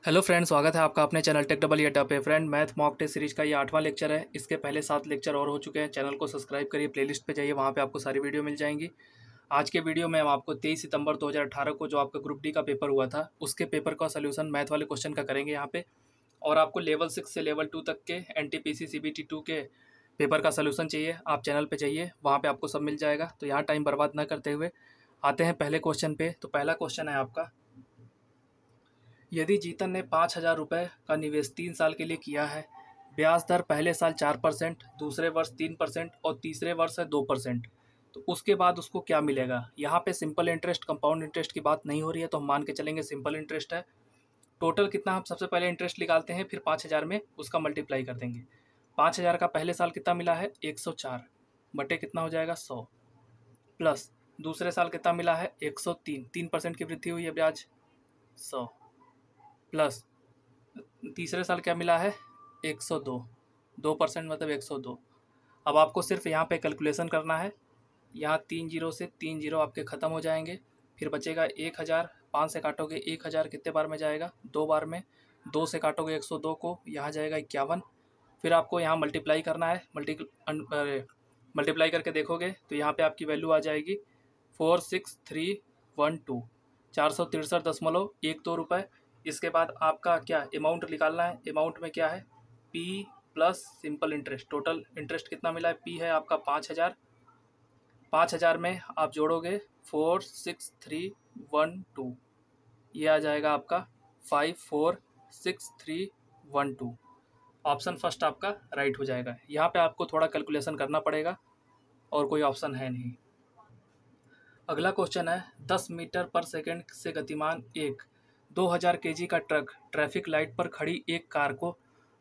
Hello friend, स्वागत है आपका अपने चैनल टेक डबल अड्डा पे। Friend, math mock test series का ये 8वां लेक्चर है। इसके पहले 7 लेक्चर और हो चुके हैं। चैनल को सब्सक्राइब करिए, प्लेलिस्ट पे जाइए, वहाँ पे आपको सारी वीडियो मिल जाएंगी। आज के वीडियो में हम आपको 23 सितंबर 2018 को जो आपका ग्रुप डी का पेपर हुआ था, उसके पेपर का सोल्यूशन मैथ वाले क्वेश्चन का करेंगे यहाँ पे। और आपको लेवल 6 से लेवल 2 तक के NTPC CBT 2 के पेपर का सोल्यूशन चाहिए, आप चैनल पर जाइए, वहाँ पर आपको सब मिल जाएगा। तो यहाँ टाइम बर्बाद न करते हुए आते हैं पहले क्वेश्चन पे। तो पहला क्वेश्चन है आपका, यदि जीतन ने 5,000 रुपये का निवेश 3 साल के लिए किया है, ब्याज दर पहले साल 4%, दूसरे वर्ष 3% और तीसरे वर्ष है 2%, तो उसके बाद उसको क्या मिलेगा। यहाँ पे सिंपल इंटरेस्ट कंपाउंड इंटरेस्ट की बात नहीं हो रही है, तो हम मान के चलेंगे सिंपल इंटरेस्ट है। टोटल कितना, हम सबसे पहले इंटरेस्ट निकालते हैं, फिर 5,000 में उसका मल्टीप्लाई कर देंगे। 5,000 का पहले साल कितना मिला है 104 बटे कितना हो जाएगा 100, प्लस दूसरे साल कितना मिला है 103, 3% की वृद्धि हुई है ब्याज 100, प्लस तीसरे साल क्या मिला है 102, 2% मतलब 102। अब आपको सिर्फ यहाँ पे कैलकुलेशन करना है। यहाँ 3 जीरो से 3 जीरो आपके ख़त्म हो जाएंगे, फिर बचेगा 1,000। 5 से काटोगे 1,000 कितने बार में जाएगा 2 बार में। 2 से काटोगे 102 को, यहाँ जाएगा 51। फिर आपको यहाँ मल्टीप्लाई करना है, मल्टीप्लाई करके देखोगे तो यहाँ पे आपकी वैल्यू आ जाएगी 46312, 463.12 रुपये। इसके बाद आपका क्या अमाउंट निकालना है, अमाउंट में क्या है P plus simple interest. Total interest कितना मिला है, P है आपका 5,000। 5,000 में आप जोड़ोगे 46312, ये आ जाएगा आपका 546,312। ऑप्शन फर्स्ट आपका राइट हो जाएगा। यहाँ पे आपको थोड़ा कैलकुलेशन करना पड़ेगा और कोई ऑप्शन है नहीं। अगला क्वेश्चन है, 10 मीटर पर सेकंड से गतिमान एक 2000 केजी का ट्रक ट्रैफिक लाइट पर खड़ी एक कार को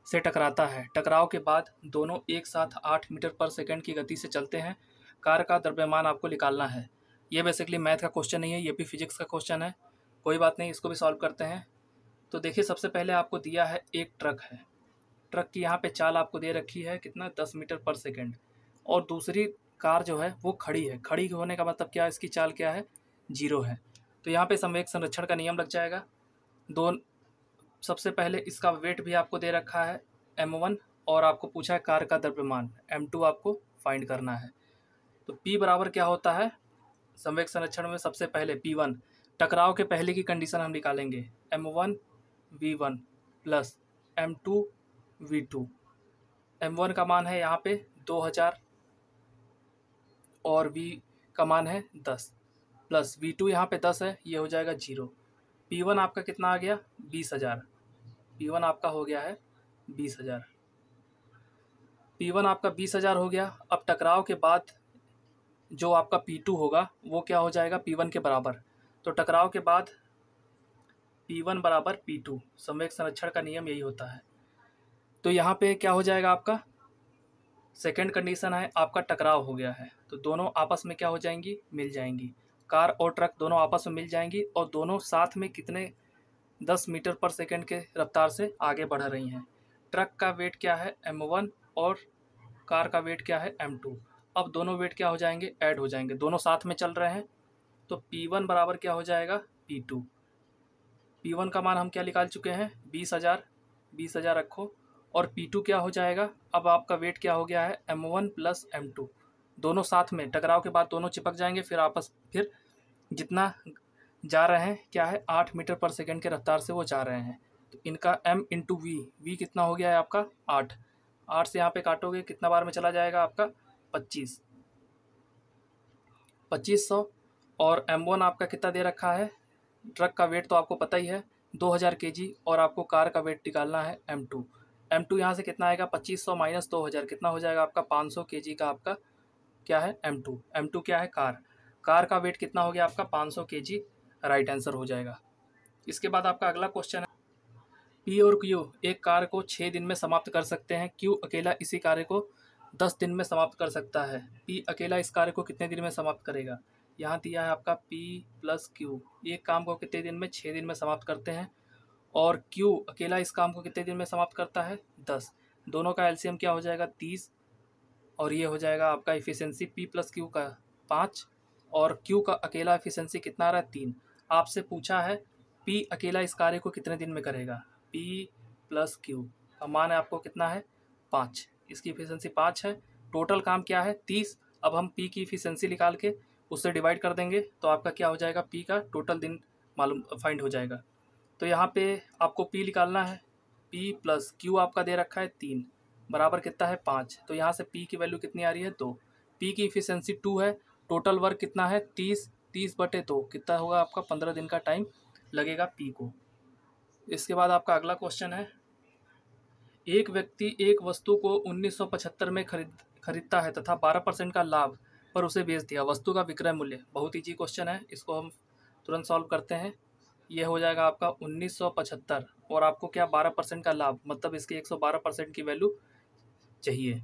से टकराता है। टकराव के बाद दोनों एक साथ 8 मीटर पर सेकंड की गति से चलते हैं। कार का द्रव्यमान आपको निकालना है। ये बेसिकली मैथ का क्वेश्चन नहीं है, ये भी फिजिक्स का क्वेश्चन है। कोई बात नहीं, इसको भी सॉल्व करते हैं। तो देखिए, सबसे पहले आपको दिया है एक ट्रक है, ट्रक की यहाँ पे चाल आपको दे रखी है कितना 10 मीटर पर सेकेंड, और दूसरी कार जो है वो खड़ी है। खड़ी होने का मतलब क्या है, इसकी चाल क्या है 0 है। तो यहाँ पे संवेग संरक्षण का नियम लग जाएगा। सबसे पहले इसका वेट भी आपको दे रखा है m1, और आपको पूछा है कार का द्रव्यमान m2 आपको फाइंड करना है। तो P बराबर क्या होता है, संवेग संरक्षण में सबसे पहले P1, टकराव के पहले की कंडीशन हम निकालेंगे m1 v1 plus m2 v2। m1 का मान है यहाँ पे 2000 और v का मान है 10, प्लस v2 यहाँ पे 10 है, ये हो जाएगा 0। P1 आपका कितना आ गया 20,000, P1 आपका हो गया है 20,000। P1 आपका 20,000 हो गया। अब टकराव के बाद जो आपका P2 होगा वो क्या हो जाएगा P1 के बराबर। तो टकराव के बाद P1 बराबर P2, संवेग संरक्षण का नियम यही होता है। तो यहाँ पे क्या हो जाएगा, आपका सेकंड कंडीशन है आपका टकराव हो गया है, तो दोनों आपस में क्या हो जाएंगी, मिल जाएंगी। कार और ट्रक दोनों आपस में मिल जाएंगी, और दोनों साथ में कितने 10 मीटर पर सेकंड के रफ्तार से आगे बढ़ रही हैं। ट्रक का वेट क्या है m1 और कार का वेट क्या है m2। अब दोनों वेट क्या हो जाएंगे, ऐड हो जाएंगे, दोनों साथ में चल रहे हैं। तो P1 बराबर क्या हो जाएगा P2। P1 का मान हम क्या निकाल चुके हैं 20,000, 20,000 रखो, और P2 क्या हो जाएगा, अब आपका वेट क्या हो गया है m1 प्लस m2। दोनों साथ में टकराव के बाद दोनों चिपक जाएंगे, फिर जितना जा रहे हैं क्या है 8 मीटर पर सेकंड के रफ्तार से वो जा रहे हैं। तो इनका m इंटू वी कितना हो गया है आपका 8। 8 से यहाँ पे काटोगे कितना बार में चला जाएगा आपका 25, 2500। और m1 आपका कितना दे रखा है, ट्रक का वेट तो आपको पता ही है 2000 केजी, और आपको कार का वेट निकालना है m2। m2 यहाँ से कितना आएगा 2500 माइनस 2000 कितना हो जाएगा आपका 500 केजी का आपका क्या है m2। m2 क्या है कार का वेट कितना हो गया आपका 500 केजी, राइट आंसर हो जाएगा। इसके बाद आपका अगला क्वेश्चन है, P और Q एक कार्य को 6 दिन में समाप्त कर सकते हैं, Q अकेला इसी कार्य को 10 दिन में समाप्त कर सकता है। P अकेला इस कार्य को कितने दिन में समाप्त करेगा। यहाँ दिया है आपका P प्लस Q, एक काम को कितने दिन में 6 दिन में समाप्त करते हैं, और Q अकेला इस काम को कितने दिन में समाप्त करता है 10। दोनों का एलसीएम क्या हो जाएगा 30, और ये हो जाएगा आपका इफ़िशेंसी P प्लस Q का 5, और Q का अकेला एफिशिएंसी कितना आ रहा है 3। आपसे पूछा है P अकेला इस कार्य को कितने दिन में करेगा, P प्लस Q का मान है आपको कितना है 5, इसकी इफिशियंसी 5 है, टोटल काम क्या है 30। अब हम P की इफिशियंसी निकाल के उससे डिवाइड कर देंगे तो आपका क्या हो जाएगा, P का टोटल दिन मालूम फाइंड हो जाएगा। तो यहाँ पे आपको P निकालना है, P प्लस Q आपका दे रखा है 3 बराबर कितना है 5। तो यहाँ से P की वैल्यू कितनी आ रही है 2, P की इफिशियंसी 2 है, टोटल वर्क कितना है 30/2 कितना होगा आपका 15 दिन का टाइम लगेगा P को। इसके बाद आपका अगला क्वेश्चन है, एक व्यक्ति एक वस्तु को 1975 में खरीदता है तथा 12% का लाभ पर उसे बेच दिया, वस्तु का विक्रय मूल्य। बहुत ईजी क्वेश्चन है, इसको हम तुरंत सॉल्व करते हैं। ये हो जाएगा आपका 1975 और आपको क्या 12% का लाभ, मतलब इसकी 112% की वैल्यू चाहिए।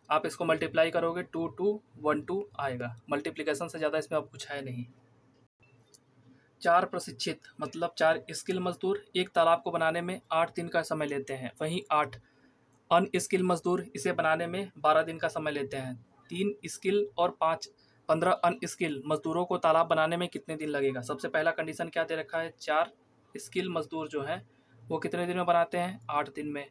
आप इसको मल्टीप्लाई करोगे 2212 आएगा, मल्टीप्लिकेशन से ज़्यादा इसमें अब कुछ है नहीं। 4 प्रशिक्षित मतलब 4 स्किल मजदूर एक तालाब को बनाने में 8 दिन का समय लेते हैं, वहीं 8 अनस्किल मजदूर इसे बनाने में 12 दिन का समय लेते हैं। 3 स्किल और 15 अनस्किल मजदूरों को तालाब बनाने में कितने दिन लगेगा। सबसे पहला कंडीशन क्या दे रखा है, 4 स्किल मजदूर जो हैं वो कितने दिन में बनाते हैं 8 दिन में,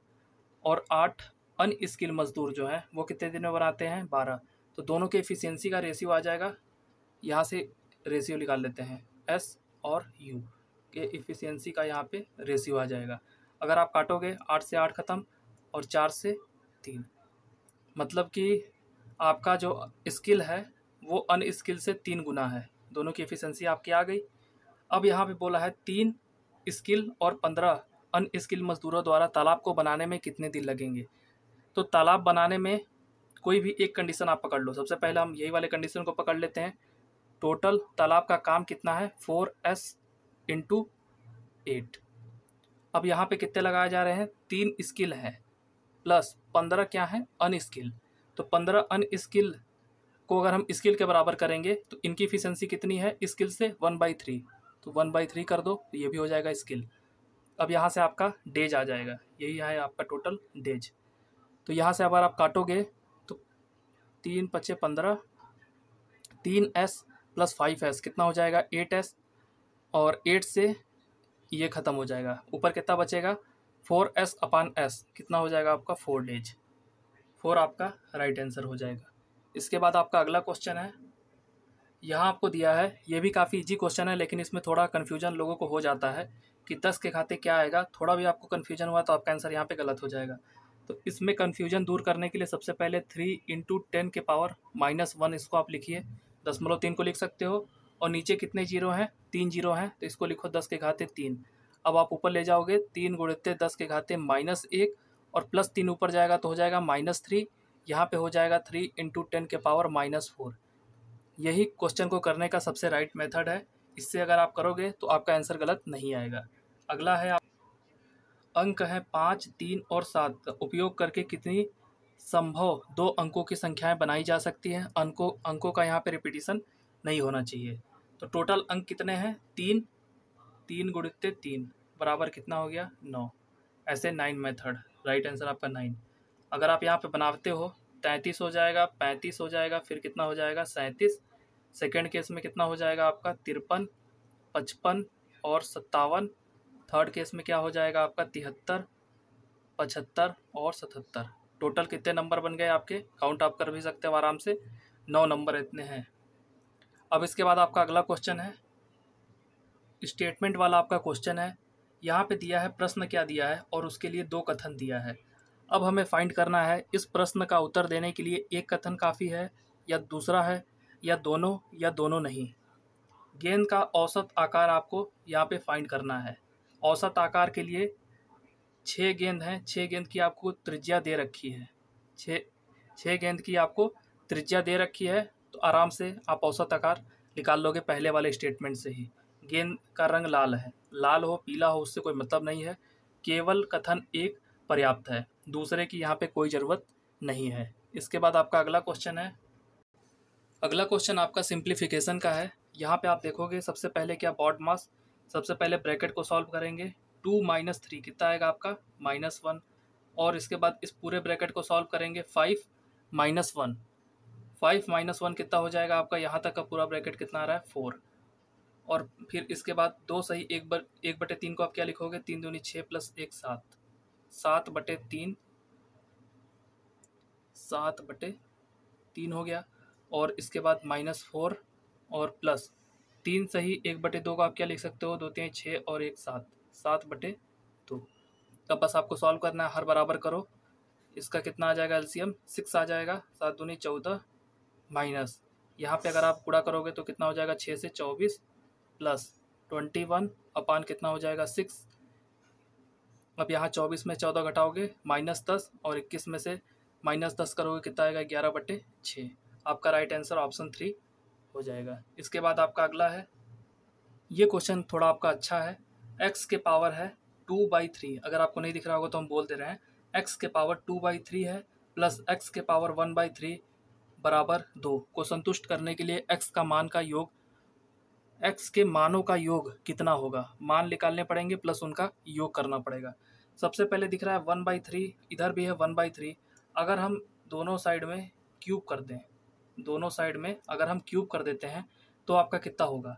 और 8 अनस्किल मजदूर जो हैं वो कितने दिन में बनाते हैं 12। तो दोनों के एफिशिएंसी का रेशियो आ जाएगा, यहाँ से रेशियो निकाल लेते हैं, एस और यू के एफिशिएंसी का यहाँ पे रेशियो आ जाएगा। अगर आप काटोगे 8 से 8 ख़त्म और 4 से 3, मतलब कि आपका जो स्किल है वो अनस्किल से 3 गुना है, दोनों की एफिशिएंसी आपकी आ गई। अब यहाँ पे बोला है 3 स्किल और 15 अनस्किल मजदूरों द्वारा तालाब को बनाने में कितने दिन लगेंगे। तो तालाब बनाने में कोई भी एक कंडीशन आप पकड़ लो, सबसे पहले हम यही वाले कंडीशन को पकड़ लेते हैं। टोटल तालाब का काम कितना है 4s × 8। अब यहाँ पे कितने लगाए जा रहे हैं, 3 स्किल है प्लस 15 क्या है अनस्किल। तो 15 अनस्किल को अगर हम स्किल के बराबर करेंगे तो इनकी एफिशिएंसी कितनी है स्किल से 1/3, तो 1/3 कर दो तो ये भी हो जाएगा स्किल। अब यहाँ से आपका डेज आ जाएगा, यही है आपका टोटल डेज। तो यहाँ से अगर आप काटोगे तो 3 × 5 = 15, 3s + 5s कितना हो जाएगा 8s, और 8 से ये ख़त्म हो जाएगा, ऊपर कितना बचेगा 4s/s कितना हो जाएगा आपका 4 डेज। 4 आपका राइट आंसर हो जाएगा। इसके बाद आपका अगला क्वेश्चन है, यहाँ आपको दिया है, ये भी काफ़ी इजी क्वेश्चन है लेकिन इसमें थोड़ा कन्फ्यूजन लोगों को हो जाता है कि 10 के खाते क्या आएगा। थोड़ा भी आपको कन्फ्यूजन हुआ तो आपका आंसर यहाँ पे गलत हो जाएगा। तो इसमें कन्फ्यूजन दूर करने के लिए सबसे पहले 3 × 10 के पावर -1 इसको आप लिखिए, 0.3 को लिख सकते हो, और नीचे कितने जीरो हैं 3 जीरो हैं तो इसको लिखो 10 के घाते 3। अब आप ऊपर ले जाओगे 3 × 10 के घाते -1 और +3 ऊपर जाएगा तो हो जाएगा -3, यहाँ पे हो जाएगा 3 × 10 के पावर -4। यही क्वेश्चन को करने का सबसे राइट मेथड है, इससे अगर आप करोगे तो आपका आंसर गलत नहीं आएगा। अगला है अंक है 5, 3 और 7 का उपयोग करके कितनी संभव 2 अंकों की संख्याएं बनाई जा सकती हैं। अंकों का यहाँ पे रिपीटिशन नहीं होना चाहिए। तो टोटल अंक कितने हैं 3, 3 × 3 बराबर कितना हो गया 9, ऐसे 9 मेथड, राइट आंसर आपका 9। अगर आप यहाँ पे बनाते हो 33 हो जाएगा, 35 हो जाएगा, फिर कितना हो जाएगा 37, सेकेंड केस में कितना हो जाएगा आपका 53, 55 और 57, थर्ड केस में क्या हो जाएगा आपका 73, 75 और 77। टोटल कितने नंबर बन गए आपके, काउंट आप कर भी सकते हो आराम से, 9 नंबर इतने हैं। अब इसके बाद आपका अगला क्वेश्चन है, स्टेटमेंट वाला आपका क्वेश्चन है। यहाँ पे दिया है प्रश्न क्या दिया है और उसके लिए 2 कथन दिया है। अब हमें फाइंड करना है इस प्रश्न का उत्तर देने के लिए एक कथन काफ़ी है या दूसरा है या दोनों नहीं। गेंद का औसत आकार आपको यहाँ पे फाइंड करना है। औसत आकार के लिए 6 गेंद हैं, 6 गेंद की आपको त्रिज्या दे रखी है, 6 गेंद की आपको त्रिज्या दे रखी है, तो आराम से आप औसत आकार निकाल लोगे पहले वाले स्टेटमेंट से ही। गेंद का रंग लाल है, लाल हो पीला हो उससे कोई मतलब नहीं है, केवल कथन एक पर्याप्त है, दूसरे की यहाँ पे कोई ज़रूरत नहीं है। इसके बाद आपका अगला क्वेश्चन है, अगला क्वेश्चन आपका सिंप्लीफिकेशन का है। यहाँ पे आप देखोगे सबसे पहले क्या बॉड मास, सबसे पहले ब्रैकेट को सॉल्व करेंगे, 2 - 3 कितना आएगा आपका -1, और इसके बाद इस पूरे ब्रैकेट को सॉल्व करेंगे 5 - 1, 5 - 1 कितना हो जाएगा आपका, यहाँ तक का पूरा ब्रैकेट कितना आ रहा है 4, और फिर इसके बाद 2 सही 1/3 को आप क्या लिखोगे, 3 दूनी 6 प्लस 1 7, 7/3, 7/3 हो गया। और इसके बाद -4 और प्लस 3 सही 1/2 को आप क्या लिख सकते हो, 2 3 6 और 1 7, 7/2। तब बस आपको सॉल्व करना है, हर बराबर करो। इसका कितना आ जाएगा एलसीएम, 6 आ जाएगा, 7 दूनी 14 माइनस यहाँ पे अगर आप पूरा करोगे तो कितना हो जाएगा, 6 से 24 प्लस 21 अपान कितना हो जाएगा 6। अब यहाँ 24 में 14 घटाओगे -10 और 21 में से -10 करोगे कितना आएगा, 11/6। आपका राइट आंसर ऑप्शन 3 हो जाएगा। इसके बाद आपका अगला है, ये क्वेश्चन थोड़ा आपका अच्छा है। x के पावर है 2/3, अगर आपको नहीं दिख रहा होगा तो हम बोल दे रहे हैं, x के पावर 2/3 है प्लस x के पावर 1/3 बराबर 2 को संतुष्ट करने के लिए x का मान का योग, x के मानों का योग कितना होगा, मान निकालने पड़ेंगे प्लस उनका योग करना पड़ेगा। सबसे पहले दिख रहा है 1/3, इधर भी है 1/3। अगर हम दोनों साइड में क्यूब कर दें, दोनों साइड में अगर हम क्यूब कर देते हैं तो आपका कितना होगा,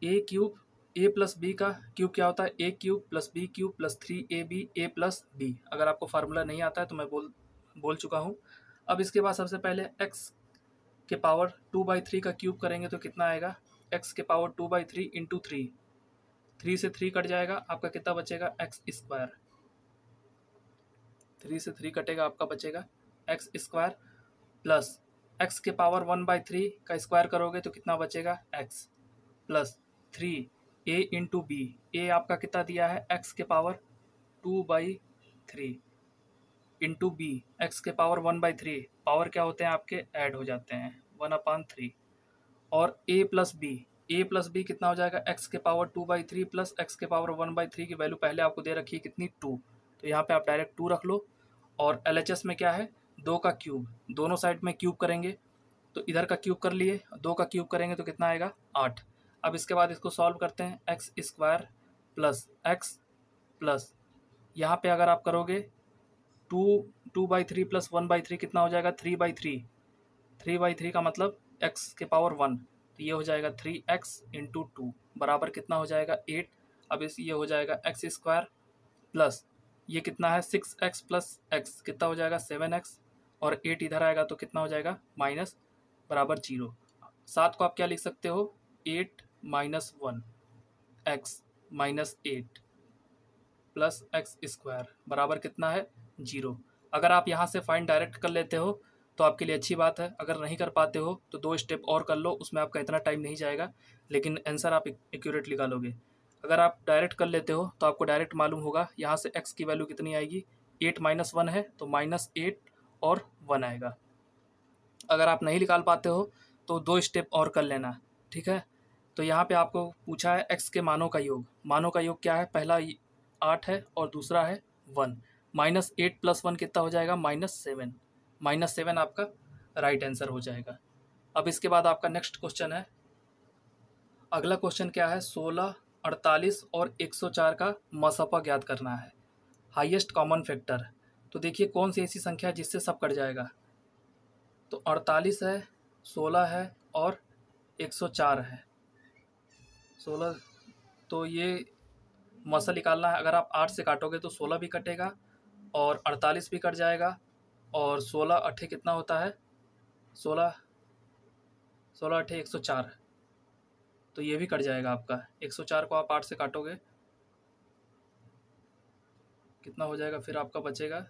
A cube, A plus B का क्यूब क्या होता है, A cube plus B cube plus 3ab A plus B. अगर आपको फार्मूला नहीं आता है तो मैं बोल चुका हूँ। अब इसके बाद सबसे पहले x के पावर 2/3 का क्यूब करेंगे तो कितना आएगा, x के पावर 2/3 इंटू 3, 3 से 3 कट जाएगा, आपका कितना बचेगा एक्स स्क्वायर, 3 से 3 कटेगा, आपका बचेगा एक्स स्क्वायर प्लस x के पावर 1/3 का स्क्वायर करोगे तो कितना बचेगा x plus 3 a into B, ए आपका कितना दिया है x के पावर 2/3 इंटू बी एक्स के पावर 1/3, पावर क्या होते हैं आपके, ऐड हो जाते हैं 1/3। और a प्लस बी कितना हो जाएगा, x के पावर 2/3 प्लस x के पावर 1/3 की वैल्यू पहले आपको दे रखी है कितनी, 2, तो यहाँ पे आप डायरेक्ट 2 रख लो। और LHS में क्या है, 2 का क्यूब, दोनों साइड में क्यूब करेंगे तो इधर का क्यूब कर लिए, 2 का क्यूब करेंगे तो कितना आएगा 8। अब इसके बाद इसको सॉल्व करते हैं, x square plus x plus यहाँ पे अगर आप करोगे 2/3 प्लस 1/3 कितना हो जाएगा, 3/3, 3/3 का मतलब x के पावर 1, तो ये हो जाएगा 3x इंटू 2 बराबर कितना हो जाएगा 8। अब इस ये हो जाएगा एक्स स्क्वायर प्लस ये कितना है 6x प्लस x कितना हो जाएगा 7x, और 8 इधर आएगा तो कितना हो जाएगा माइनस बराबर 0। 7 को आप क्या लिख सकते हो, 8 minus 1 x minus 8 plus x square बराबर कितना है 0। अगर आप यहाँ से फाइंड डायरेक्ट कर लेते हो तो आपके लिए अच्छी बात है, अगर नहीं कर पाते हो तो 2 स्टेप और कर लो, उसमें आपका इतना टाइम नहीं जाएगा लेकिन आंसर आप एक्यूरेट निकालोगे। अगर आप डायरेक्ट कर लेते हो तो आपको डायरेक्ट मालूम होगा यहाँ से x की वैल्यू कितनी आएगी, 8 माइनस 1 है तो -8 और 1 आएगा। अगर आप नहीं निकाल पाते हो तो 2 स्टेप और कर लेना, ठीक है। तो यहाँ पे आपको पूछा है x के मानों का योग, मानों का योग क्या है, पहला 8 है और दूसरा है 1, -8 प्लस 1 कितना हो जाएगा -7, -7 आपका राइट आंसर हो जाएगा। अब इसके बाद आपका नेक्स्ट क्वेश्चन है, अगला क्वेश्चन क्या है, 16, 48 और 104 का मसफा ज्ञात करना है, हाईएस्ट कॉमन फैक्टर। तो देखिए कौन सी ऐसी संख्या है जिससे सब कट जाएगा, तो 48 है, 16 है और 104 है। 16 तो ये मसल निकालना है, अगर आप 8 से काटोगे तो 16 भी कटेगा और 48 भी कट जाएगा, और 16 अट्ठे कितना होता है, 16 अट्ठे 104, तो ये भी कट जाएगा आपका। 104 को आप 8 से काटोगे कितना हो जाएगा, फिर आपका बचेगा,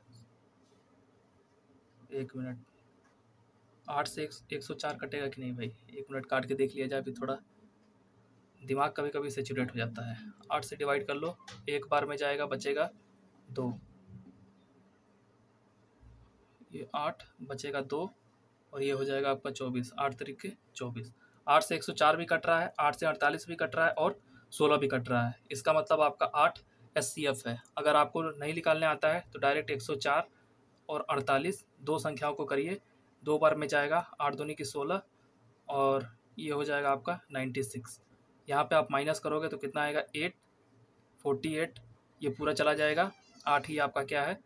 1 मिनट, 8 से 104 कटेगा कि नहीं भाई, 1 मिनट काट के देख लिया जाए, फिर थोड़ा दिमाग कभी कभी सेचुरेट हो जाता है। 8 से डिवाइड कर लो, एक बार में जाएगा, बचेगा 2, ये 8 बचेगा 2 और ये हो जाएगा आपका 24, 8 तरीके 24। 8 से 104 भी कट रहा है, 8 से 48 भी कट रहा है और 16 भी कट रहा है, इसका मतलब आपका 8 SCF है। अगर आपको नहीं निकालने आता है तो डायरेक्ट 104 और 48 दो संख्याओं को करिए, 2 बार में जाएगा, 8 दूनी की 16 और ये हो जाएगा आपका 96। यहाँ पे आप माइनस करोगे तो कितना आएगा 8, 48, ये पूरा चला जाएगा, 8 ही आपका क्या है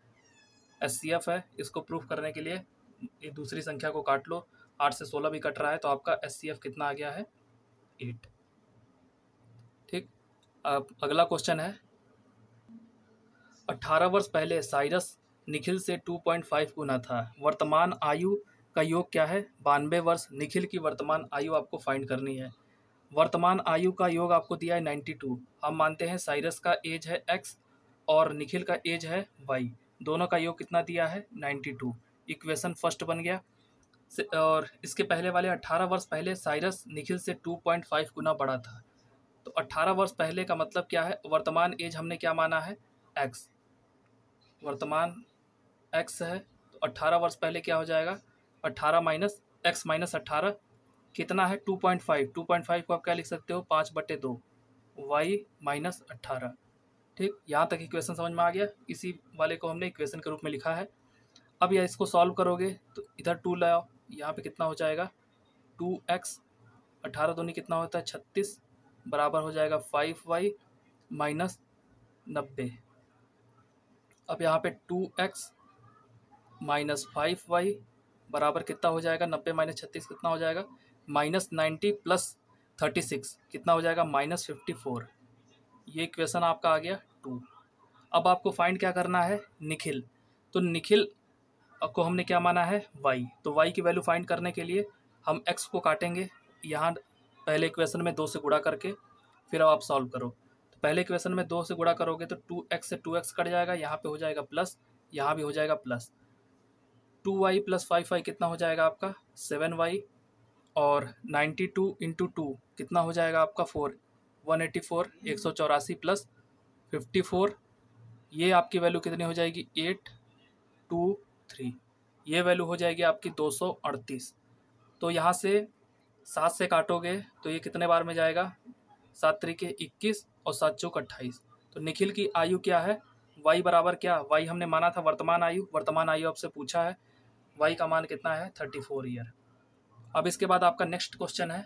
SCF है। इसको प्रूफ करने के लिए ये दूसरी संख्या को काट लो, 8 से 16 भी कट रहा है तो आपका SCF कितना आ गया है 8। अब अगला क्वेश्चन है, 18 वर्ष पहले साइरस निखिल से 2.5 गुना था, वर्तमान आयु का योग क्या है? 92 वर्ष। निखिल की वर्तमान आयु आपको फाइंड करनी है। वर्तमान आयु का योग आपको दिया है 92। हम मानते हैं साइरस का एज है x और निखिल का एज है y, दोनों का योग कितना दिया है? 92। इक्वेशन फर्स्ट बन गया। और इसके पहले वाले 18 वर्ष पहले साइरस निखिल से 2.5 गुना बड़ा था। तो 18 वर्ष पहले का मतलब क्या है? वर्तमान एज हमने क्या माना है? x। वर्तमान x है तो 18 वर्ष पहले क्या हो जाएगा? 18 माइनस x माइनस 18 कितना है? 2.5। 2.5 को आप क्या लिख सकते हो? 5/2 y माइनस 18। ठीक, यहाँ तक इक्वेशन समझ में आ गया। इसी वाले को हमने इक्वेशन के रूप में लिखा है। अब यह इसको सॉल्व करोगे तो इधर 2 लाओ, यहाँ पे कितना हो जाएगा? 2x 18 दूनी कितना होता है? 36 बराबर हो जाएगा 5y माइनस 90। अब यहाँ पे 2x माइनस 5y बराबर कितना हो जाएगा? 90 माइनस 36 कितना हो जाएगा? माइनस 90 प्लस 36 कितना हो जाएगा? माइनस 54। ये इक्वेशन आपका आ गया 2। अब आपको फाइंड क्या करना है? निखिल। तो निखिल को हमने क्या माना है? y। तो y की वैल्यू फाइंड करने के लिए हम x को काटेंगे यहाँ पहले इक्वेशन में 2 से गुणा करके, फिर अब आप सॉल्व करो। तो पहले इक्वेशन में 2 से गुणा करोगे तो 2x से 2x कट जाएगा, यहाँ पे हो जाएगा प्लस, यहाँ भी हो जाएगा प्लस। 2y प्लस 5y कितना हो जाएगा आपका? 7y। और 92 इंटू 2 कितना हो जाएगा आपका? 4, 184, 184 प्लस 54, ये आपकी वैल्यू कितनी हो जाएगी? 823। ये वैल्यू हो जाएगी आपकी 238। तो यहाँ से 7 से काटोगे तो ये कितने बार में जाएगा? 7 त्रिके 21 और 7 चौक 28। तो निखिल की आयु क्या है? y बराबर क्या? y हमने माना था वर्तमान आयु, वर्तमान आयु आपसे पूछा है, y का मान कितना है? 34 ईयर। अब इसके बाद आपका नेक्स्ट क्वेश्चन है,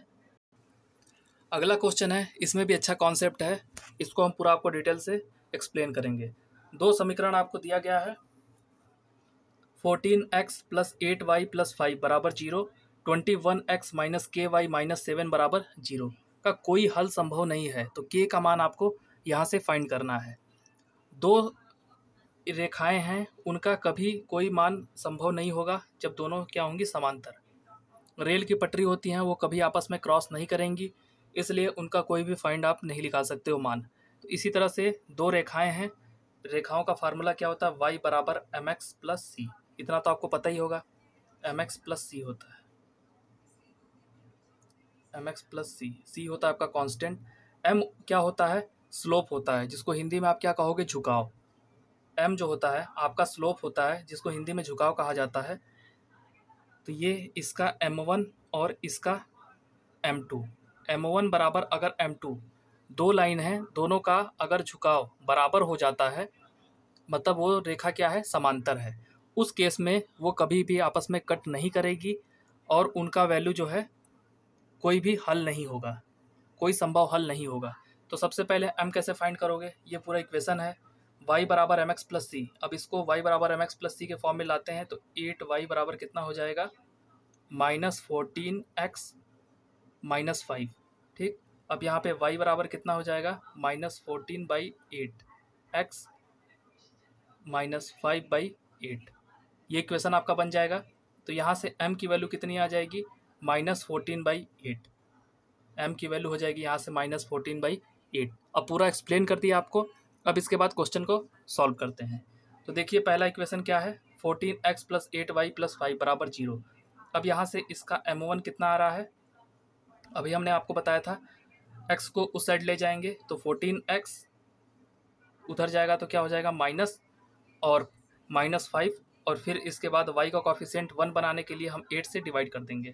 अगला क्वेश्चन है, इसमें भी अच्छा कॉन्सेप्ट है, इसको हम पूरा आपको डिटेल से एक्सप्लेन करेंगे। दो समीकरण आपको दिया गया है, 14x प्लस 8y प्लस 5 बराबर 0, 21x माइनस ky माइनस 7 बराबर 0 का कोई हल संभव नहीं है। तो k का मान आपको यहाँ से फाइंड करना है। दो रेखाएं हैं, उनका कभी कोई मान संभव नहीं होगा जब दोनों क्या होंगी? समांतर। रेल की पटरी होती हैं, वो कभी आपस में क्रॉस नहीं करेंगी, इसलिए उनका कोई भी फाइंड आप नहीं निकाल सकते हो मान। तो इसी तरह से दो रेखाएं हैं, रेखाओं का फार्मूला क्या होता है? y बराबर mx प्लस सी। इतना तो आपको पता ही होगा, mx प्लस सी होता है, mx प्लस सी। सी होता है आपका कांस्टेंट, m क्या होता है? स्लोप होता है, जिसको हिंदी में आप क्या कहोगे? झुकाव। m जो होता है आपका स्लोप होता है, जिसको हिंदी में झुकाव कहा जाता है। तो ये इसका m1 और इसका m2। m1 बराबर अगर m2, दो लाइन है, दोनों का अगर झुकाव बराबर हो जाता है, मतलब वो रेखा क्या है? समांतर है। उस केस में वो कभी भी आपस में कट नहीं करेगी और उनका वैल्यू जो है कोई भी हल नहीं होगा, कोई संभव हल नहीं होगा। तो सबसे पहले m कैसे फाइंड करोगे? ये पूरा इक्वेशन है, y बराबर mx प्लस सी। अब इसको y बराबर mx प्लस सी के फॉर्म में लाते हैं तो 8y बराबर कितना हो जाएगा? Minus 14x minus 5। ठीक, अब यहाँ पे y बराबर कितना हो जाएगा? Minus 14/8 x minus 5/8। ये इक्वेशन आपका बन जाएगा। तो यहाँ से m की वैल्यू कितनी आ जाएगी? माइनस 14/8। m की वैल्यू हो जाएगी यहाँ से माइनस 14/8। अब पूरा एक्सप्लेन कर दिया आपको। अब इसके बाद क्वेश्चन को सॉल्व करते हैं। तो देखिए पहला इक्वेशन क्या है? 14x प्लस 8y प्लस 5 बराबर 0। अब यहाँ से इसका m1 कितना आ रहा है? अभी हमने आपको बताया था x को उस साइड ले जाएंगे तो 14x उधर जाएगा तो क्या हो जाएगा? माइनस और माइनस 5, और फिर इसके बाद y का कॉफिशिएंट 1 बनाने के लिए हम 8 से डिवाइड कर देंगे।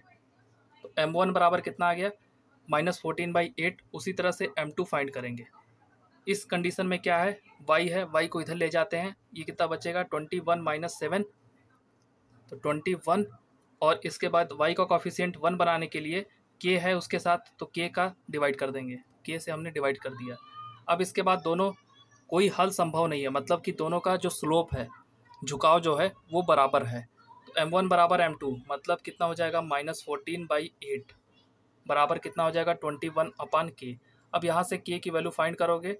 तो m1 बराबर कितना आ गया? माइनस 14/8। उसी तरह से m2 फाइंड करेंगे। इस कंडीशन में क्या है? y है, y को इधर ले जाते हैं, ये कितना बचेगा? 21 माइनस 7, तो 21, और इसके बाद y का कॉफिशिएंट 1 बनाने के लिए k है उसके साथ, तो k का डिवाइड कर देंगे, k से हमने डिवाइड कर दिया। अब इसके बाद दोनों कोई हल संभव नहीं है, मतलब कि दोनों का जो स्लोप है, झुकाव जो है वो बराबर है। तो m1 बराबर m2, मतलब कितना हो जाएगा? माइनस 14/8 बराबर कितना हो जाएगा? 21/k। अब यहाँ से के की वैल्यू फाइंड करोगे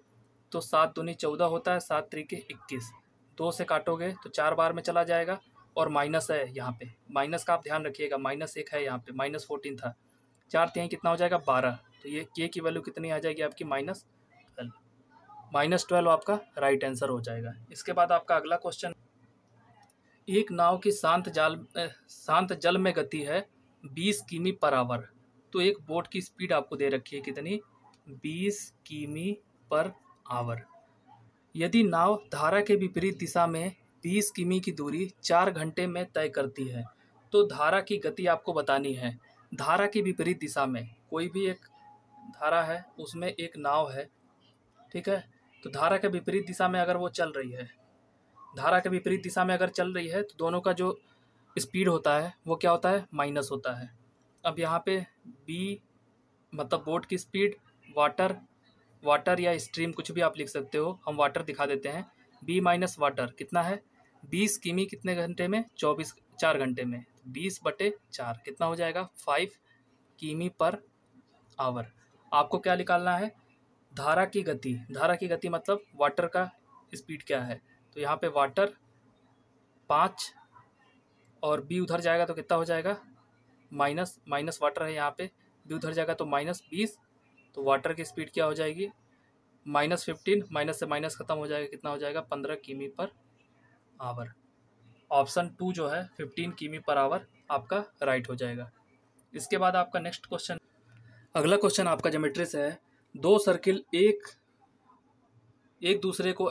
तो 7 दूनी 14 होता है, 7 त्रिके 21, 2 से काटोगे तो 4 बार में चला जाएगा, और माइनस है यहाँ पे, माइनस का आप ध्यान रखिएगा, -1 है यहाँ पे, -14 था, 4 तिहाई कितना हो जाएगा 12, तो ये के की वैल्यू कितनी आ जाएगी आपकी -12, -12 आपका राइट आंसर हो जाएगा। इसके बाद आपका अगला क्वेश्चन, एक नाव की शांत जल में गति है 20 किमी पर आवर, तो एक बोट की स्पीड आपको दे रखी है कितनी, 20 किमी पर आवर। यदि नाव धारा के विपरीत दिशा में 20 किमी की दूरी 4 घंटे में तय करती है, तो धारा की गति आपको बतानी है। धारा की विपरीत दिशा में कोई भी एक धारा है, उसमें एक नाव है, ठीक है, तो धारा के विपरीत दिशा में अगर वो चल रही है, धारा के विपरीत दिशा में अगर चल रही है, तो दोनों का जो स्पीड होता है वो क्या होता है, माइनस होता है। अब यहाँ पे बी मतलब बोट की स्पीड, वाटर या स्ट्रीम कुछ भी आप लिख सकते हो, हम वाटर दिखा देते हैं, बी माइनस वाटर कितना है 20 किमी कितने घंटे में, 4 घंटे में, 20/4 कितना हो जाएगा 5 किमी पर आवर। आपको क्या निकालना है, धारा की गति मतलब वाटर का स्पीड क्या है, तो यहाँ पे वाटर 5 और बी उधर जाएगा तो कितना हो जाएगा, माइनस वाटर है यहाँ पे, बी उधर जाएगा तो -20, तो वाटर की स्पीड क्या हो जाएगी -15, माइनस से माइनस खत्म हो जाएगा, कितना हो जाएगा 15 किमी पर आवर। ऑप्शन 2 जो है 15 किमी पर आवर आपका राइट हो जाएगा। इसके बाद आपका नेक्स्ट क्वेश्चन, अगला क्वेश्चन आपका ज्योमेट्री से है, दो सर्किल एक दूसरे को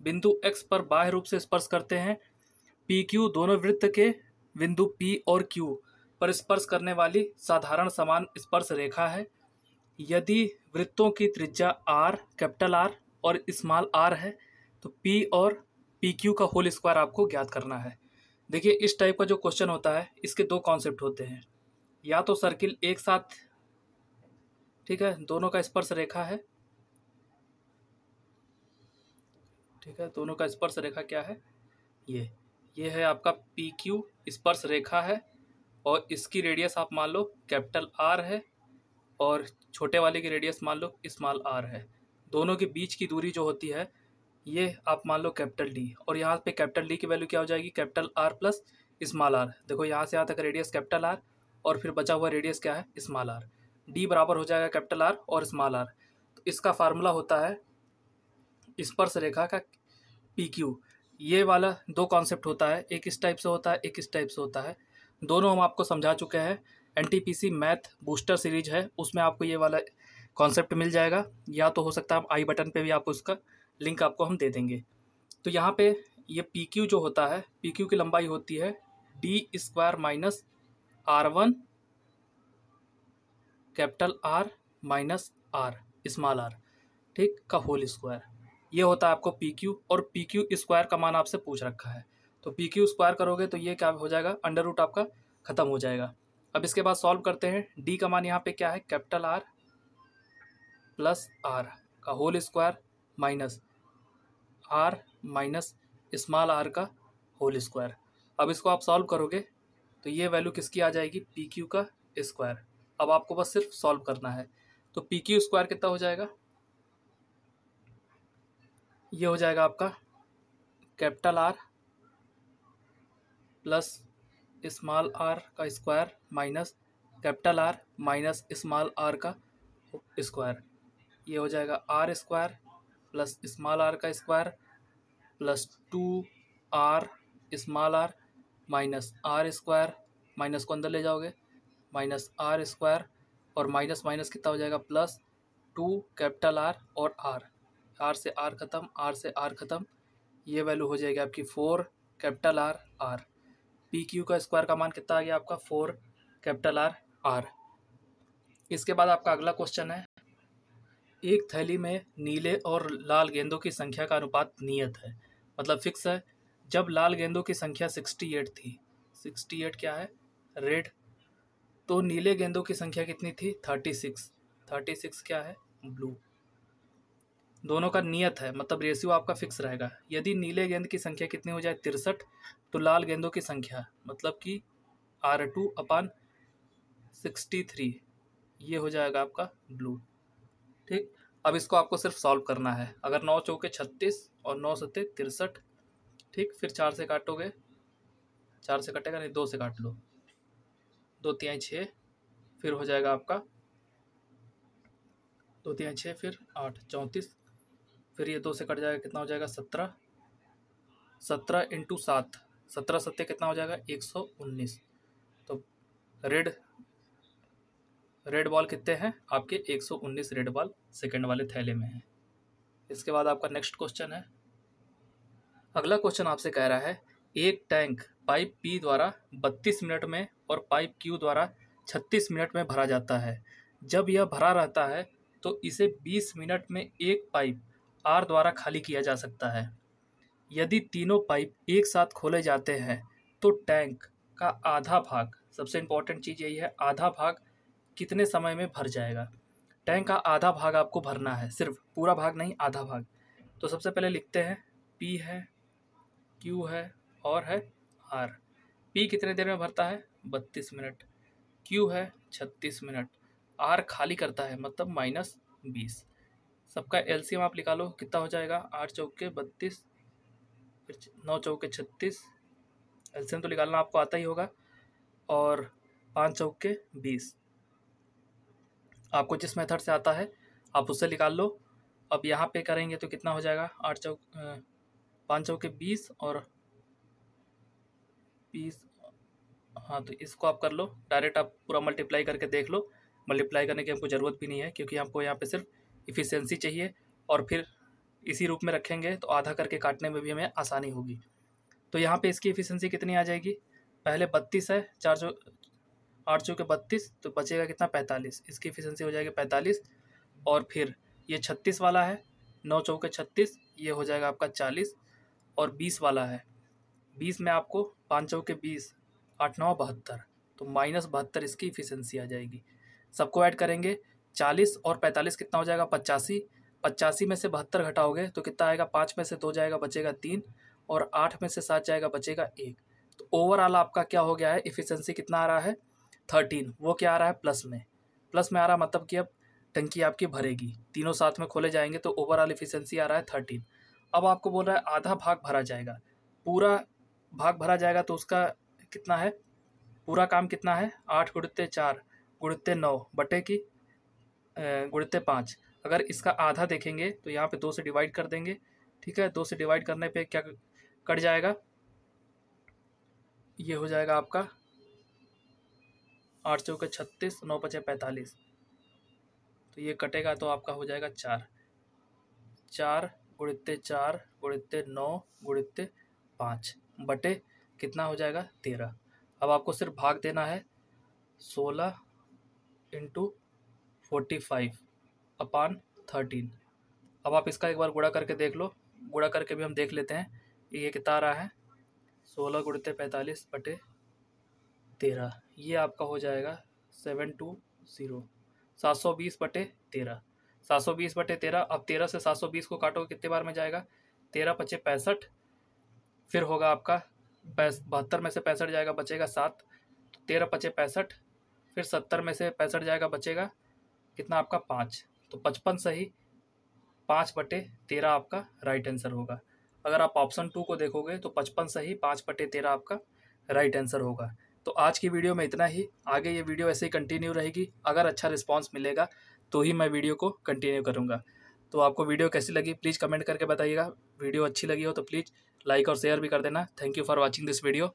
बिंदु x पर बाह्य रूप से स्पर्श करते हैं। पी क्यू दोनों वृत्त के बिंदु P और Q पर स्पर्श करने वाली साधारण समान स्पर्श रेखा है। यदि वृत्तों की त्रिज्या R, कैपिटल R और स्मॉल r है, तो P और PQ का होल स्क्वायर आपको ज्ञात करना है। देखिए इस टाइप का जो क्वेश्चन होता है, इसके दो कॉन्सेप्ट होते हैं, या तो सर्किल एक साथ, ठीक है, दोनों का स्पर्श रेखा है, ठीक है, दोनों का स्पर्श रेखा क्या है, ये है आपका पी क्यू स्पर्श रेखा है, और इसकी रेडियस आप मान लो कैपिटल R है, और छोटे वाले की रेडियस मान लो स्मॉल r है। दोनों के बीच की दूरी जो होती है ये आप मान लो कैपिटल D, और यहाँ पे कैपिटल D की वैल्यू क्या हो जाएगी, capital R plus small r। देखो यहाँ से यहाँ तक रेडियस कैपिटल R, और फिर बचा हुआ रेडियस क्या है, स्मॉल r। D बराबर हो जाएगा कैपिटल R और स्मॉल r। तो इसका फार्मूला होता है स्पर्श रेखा का पी क्यू। ये वाला दो कॉन्सेप्ट होता है, एक इस टाइप से होता है, एक इस टाइप से होता है। दोनों हम आपको समझा चुके हैं, NTPC मैथ बूस्टर सीरीज है, उसमें आपको ये वाला कॉन्सेप्ट मिल जाएगा, या तो हो सकता है आई बटन पे भी आपको उसका लिंक आपको हम दे देंगे। तो यहाँ पे ये पी क्यू जो होता है, पी क्यू की लंबाई होती है D² minus R1 capital R minus R small r, ठीक, का होल स्क्वायर। ये होता है आपको पी क्यू, और पी क्यू स्क्वायर का मान आपसे पूछ रखा है, तो पी क्यू स्क्वायर करोगे तो ये क्या हो जाएगा, अंडर रूट आपका खत्म हो जाएगा। अब इसके बाद सॉल्व करते हैं, डी का मान यहाँ पे क्या है, कैपिटल R प्लस R का whole square minus R minus small r का होल स्क्वायर। अब इसको आप सॉल्व करोगे तो ये वैल्यू किसकी आ जाएगी, पी क्यू का स्क्वायर। अब आपको बस सिर्फ सॉल्व करना है, तो पी क्यू स्क्वायर कितना हो जाएगा, ये हो जाएगा आपका capital R plus small r का square minus capital R minus small r का स्क्वायर। ये हो जाएगा R² प्लस स्मॉल r का square plus 2R small r minus R², minus को अंदर ले जाओगे, माइनस R², और माइनस माइनस कितना हो जाएगा, प्लस 2 कैपिटल R और R से R खत्म, R से R खत्म, ये वैल्यू हो जाएगी आपकी 4 कैपिटल R। पी क्यू का स्क्वायर का मान कितना आ गया आपका, 4 कैपिटल R। इसके बाद आपका अगला क्वेश्चन है, एक थैली में नीले और लाल गेंदों की संख्या का अनुपात नियत है, मतलब फिक्स है। जब लाल गेंदों की संख्या 68 थी, 68 क्या है, रेड, तो नीले गेंदों की संख्या कितनी थी, 36 क्या है, ब्लू। दोनों का नियत है, मतलब रेशियो आपका फिक्स रहेगा। यदि नीले गेंद की संख्या कितनी हो जाए, 63, तो लाल गेंदों की संख्या मतलब कि R2/63, ये हो जाएगा आपका ब्लू। ठीक, अब इसको आपको सिर्फ सॉल्व करना है। अगर 9 चौके 36 और 9 सत्ते 63, ठीक, फिर 4 से काटोगे, 4 से कटेगा नहीं, 2 से काट लो, 2 तिहाई 6, फिर हो जाएगा आपका 2 तिहाई 6, फिर 8 34, फिर ये 2 से कट जाएगा, कितना हो जाएगा 17, 17 इंटू 7, 17 सत्ते कितना हो जाएगा 119। तो रेड बॉल कितने हैं आपके 119 रेड बॉल सेकंड वाले थैले में है। इसके बाद आपका नेक्स्ट क्वेश्चन है, अगला क्वेश्चन आपसे कह रहा है एक टैंक पाइप पी द्वारा 32 मिनट में और पाइप क्यू द्वारा 36 मिनट में भरा जाता है। जब यह भरा रहता है तो इसे 20 मिनट में एक पाइप आर द्वारा खाली किया जा सकता है। यदि तीनों पाइप एक साथ खोले जाते हैं तो टैंक का आधा भाग, सबसे इम्पोर्टेंट चीज़ यही है, आधा भाग कितने समय में भर जाएगा। टैंक का आधा भाग आपको भरना है, सिर्फ पूरा भाग नहीं, आधा भाग। तो सबसे पहले लिखते हैं, पी है, क्यू है और है आर। पी कितने देर में भरता है 32 मिनट, क्यू है 36 मिनट, आर खाली करता है मतलब -20। सबका एलसीएम आप निकालो, कितना हो जाएगा 8 चौके 32, फिर 9 चौके 36, एलसीएम तो निकालना आपको आता ही होगा, और 5 चौके 20। आपको जिस मेथड से आता है आप उससे निकाल लो। अब यहाँ पे करेंगे तो कितना हो जाएगा 5 चौके 20 और 20, हाँ तो इसको आप कर लो डायरेक्ट, आप पूरा मल्टीप्लाई करके देख लो। मल्टीप्लाई करने की हमको ज़रूरत भी नहीं है क्योंकि हमको यहाँ पे सिर्फ इफ़िशियंसी चाहिए, और फिर इसी रूप में रखेंगे तो आधा करके काटने में भी हमें आसानी होगी। तो यहाँ पे इसकी इफ़िशियंसी कितनी आ जाएगी, पहले 32 है, 8 चौके 32, तो बचेगा कितना 45, इसकी इफ़िशियंसी हो जाएगी 45। और फिर ये 36 वाला है, 9 चौके 36, ये हो जाएगा आपका 40, और 20 वाला है, 20 में आपको 5 चौके 20, 8 9 72, तो -72 इसकी इफ़िशियंसी आ जाएगी। सबको ऐड करेंगे, 40 और 45 कितना हो जाएगा 85, 85 में से 72 घटाओगे तो कितना आएगा, 5 में से 2 जाएगा बचेगा 3, और 8 में से 7 जाएगा बचेगा 1। तो ओवरऑल आपका क्या हो गया है, इफ़िशियंसी कितना आ रहा है 13, वो क्या आ रहा है प्लस में आ रहा है, मतलब कि अब टंकी आपकी भरेगी, तीनों साथ में खोले जाएंगे तो ओवरऑल इफ़िशियंसी आ रहा है 13। अब आपको बोल रहा है आधा भाग भरा जाएगा, पूरा भाग भरा जाएगा तो उसका कितना है, पूरा काम कितना है 8 गुणित्ते 4 गुणित्ते 9 बटे की गुणित्ते 5। अगर इसका आधा देखेंगे तो यहाँ पे 2 से डिवाइड कर देंगे, ठीक है, 2 से डिवाइड करने पे क्या कट जाएगा, ये हो जाएगा आपका 8 चौके 36, 9 पचे 45, तो ये कटेगा तो आपका हो जाएगा 4 गुणित्ते 4 गुणित्ते 9 गुणित्ते 5 बटे कितना हो जाएगा 13। अब आपको सिर्फ भाग देना है 16 इंटू 45 अपान 13। अब आप इसका एक बार गुणा करके देख लो, गुणा करके भी हम देख लेते हैं ये कितना आ रहा है, 16 गुणित्ते 45 बटे 13, ये आपका हो जाएगा 720, 720 बटे 13, 720 बटे 13। अब 13 से 720 को काटोगे कितने बार में जाएगा, 13 पचे 65, फिर होगा आपका 72 में से 65 जाएगा बचेगा 7, 13 पचे 65, फिर 70 में से 65 जाएगा बचेगा कितना आपका 5, तो 55 सही 5 बटे 13 आपका राइट आंसर होगा। अगर आप ऑप्शन 2 को देखोगे तो 55 सही 5 बटे 13 आपका राइट आंसर होगा। तो आज की वीडियो में इतना ही, आगे ये वीडियो ऐसे ही कंटिन्यू रहेगी, अगर अच्छा रिस्पांस मिलेगा तो ही मैं वीडियो को कंटिन्यू करूँगा। तो आपको वीडियो कैसी लगी प्लीज़ कमेंट करके बताइएगा, वीडियो अच्छी लगी हो तो प्लीज़ लाइक और शेयर भी कर देना। Thank you for watching this video.